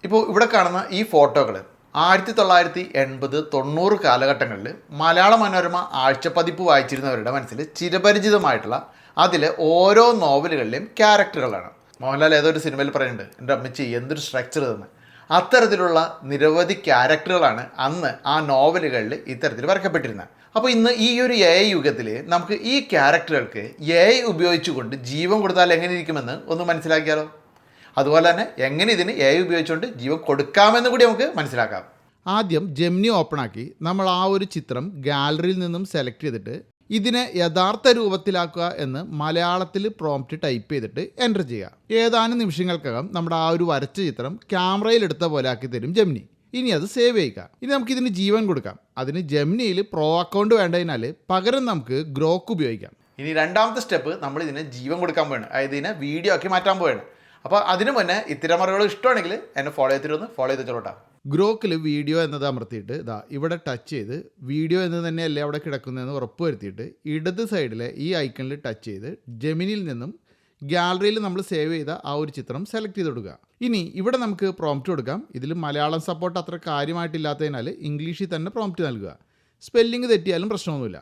ഇപ്പോൾ ഇവിടെ കാണുന്ന ഈ ഫോട്ടോകൾ 1980, 90 കാലഘട്ടങ്ങളിൽ മലയാള മനോരമ ആഴ്ചപ്പതിപ്പ് വായിച്ചിരുന്നവരുടെ മനസ്സിൽ ചിരപരിചിതമായിട്ടുള്ള അതിലെ ഓരോ നോവലുകളിലെയും ക്യാരക്ടറുകളാണ്. മോഹൻലാൽ ഏതൊരു സിനിമയിൽ പറയുന്നുണ്ട്, എൻ്റെ അമ്മച്ചി എന്തൊരു സ്ട്രക്ചർ തന്നെ. അത്തരത്തിലുള്ള നിരവധി ക്യാരക്ടറുകളാണ് അന്ന് ആ നോവലുകളിൽ ഇത്തരത്തിൽ വരക്കപ്പെട്ടിരുന്നത്. അപ്പോൾ ഇന്ന് ഈ ഒരു AI യുഗത്തിൽ നമുക്ക് ഈ ക്യാരക്ടറുകൾക്ക് AI ഉപയോഗിച്ചുകൊണ്ട് ജീവൻ കൊടുത്താൽ എങ്ങനെ ഇരിക്കുമെന്ന് ഒന്ന് മനസ്സിലാക്കിയാലോ. അതുപോലെ തന്നെ എങ്ങനെ ഇതിന് AI ഉപയോഗിച്ചുകൊണ്ട് ജീവൻ കൊടുക്കാമെന്ന് കൂടി നമുക്ക് മനസ്സിലാക്കാം. ആദ്യം ജെമിനി ഓപ്പൺ ആക്കി നമ്മൾ ആ ഒരു ചിത്രം ഗാലറിയിൽ നിന്നും സെലക്ട് ചെയ്തിട്ട് ഇതിനെ യഥാർത്ഥ രൂപത്തിലാക്കുക എന്ന് മലയാളത്തിൽ പ്രോംപ്റ്റ് ടൈപ്പ് ചെയ്തിട്ട് എൻ്റർ ചെയ്യുക. ഏതാനും നിമിഷങ്ങൾക്കകം നമ്മുടെ ആ ഒരു വരച്ച ചിത്രം ക്യാമറയിൽ എടുത്ത പോലെ ആക്കി തരും ജെമിനി. ഇനി അത് സേവ് ചെയ്യുക. ഇനി നമുക്കിതിന് ജീവൻ കൊടുക്കാം. അതിന് ജെമിനിയിൽ പ്രോ അക്കൗണ്ട് വേണ്ടതിനാൽ പകരം നമുക്ക് ഗ്രോക്ക് ഉപയോഗിക്കാം. ഇനി രണ്ടാമത്തെ സ്റ്റെപ്പ്, നമ്മൾ ഇതിന് ജീവൻ കൊടുക്കാൻ പോവാണ്. അതായത് ഇതിനെ വീഡിയോ ആക്കി മാറ്റാൻ പോവാണ്. അപ്പോൾ അതിനു മുന്നേ ഇത്തരം അറിവുകൾ ഇഷ്ടമാണെങ്കിൽ എന്നെ ഫോളോ ചെയ്ത് ചോട്ടാ. ഗ്രോക്കിൽ വീഡിയോ എന്നത് അമർത്തിയിട്ട് ഇവിടെ ടച്ച് ചെയ്ത് വീഡിയോ എന്ന് തന്നെയല്ലേ അവിടെ കിടക്കുന്നതെന്ന് ഉറപ്പ് വരുത്തിയിട്ട് ഇടത് സൈഡിലെ ഈ ഐക്കണിൽ ടച്ച് ചെയ്ത് ജെമിനിയിൽ നിന്നും ഗാലറിയിൽ നമ്മൾ സേവ് ചെയ്ത ആ ഒരു ചിത്രം സെലക്ട് ചെയ്ത് കൊടുക്കുക. ഇനി ഇവിടെ നമുക്ക് പ്രോംപ്റ്റ് കൊടുക്കാം. ഇതിൽ മലയാളം സപ്പോർട്ട് അത്ര കാര്യമായിട്ടില്ലാത്തതിനാൽ ഇംഗ്ലീഷിൽ തന്നെ പ്രോംപ്റ്റ് നൽകുക. സ്പെല്ലിംഗ് തെറ്റിയാലും പ്രശ്നമൊന്നുമില്ല.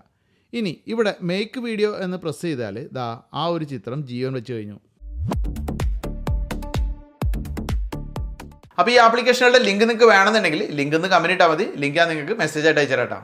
ഇനി ഇവിടെ മേക്ക് വീഡിയോ എന്ന് പ്രസ് ചെയ്താൽ ആ ഒരു ചിത്രം ജീവൻ വെച്ച് കഴിഞ്ഞു. അപ്പോൾ ഈ ആപ്ലിക്കേഷനുകളുടെ ലിങ്ക് നിങ്ങൾക്ക് വേണമെന്നുണ്ടെങ്കിൽ ലിങ്ക് ഒന്ന് കമന്റ് ഇട്ടാൽ മതി. ലിങ്ക് ഞാൻ നിങ്ങൾക്ക് മെസ്സേജ് ആയിട്ട് അയച്ചു തരാം.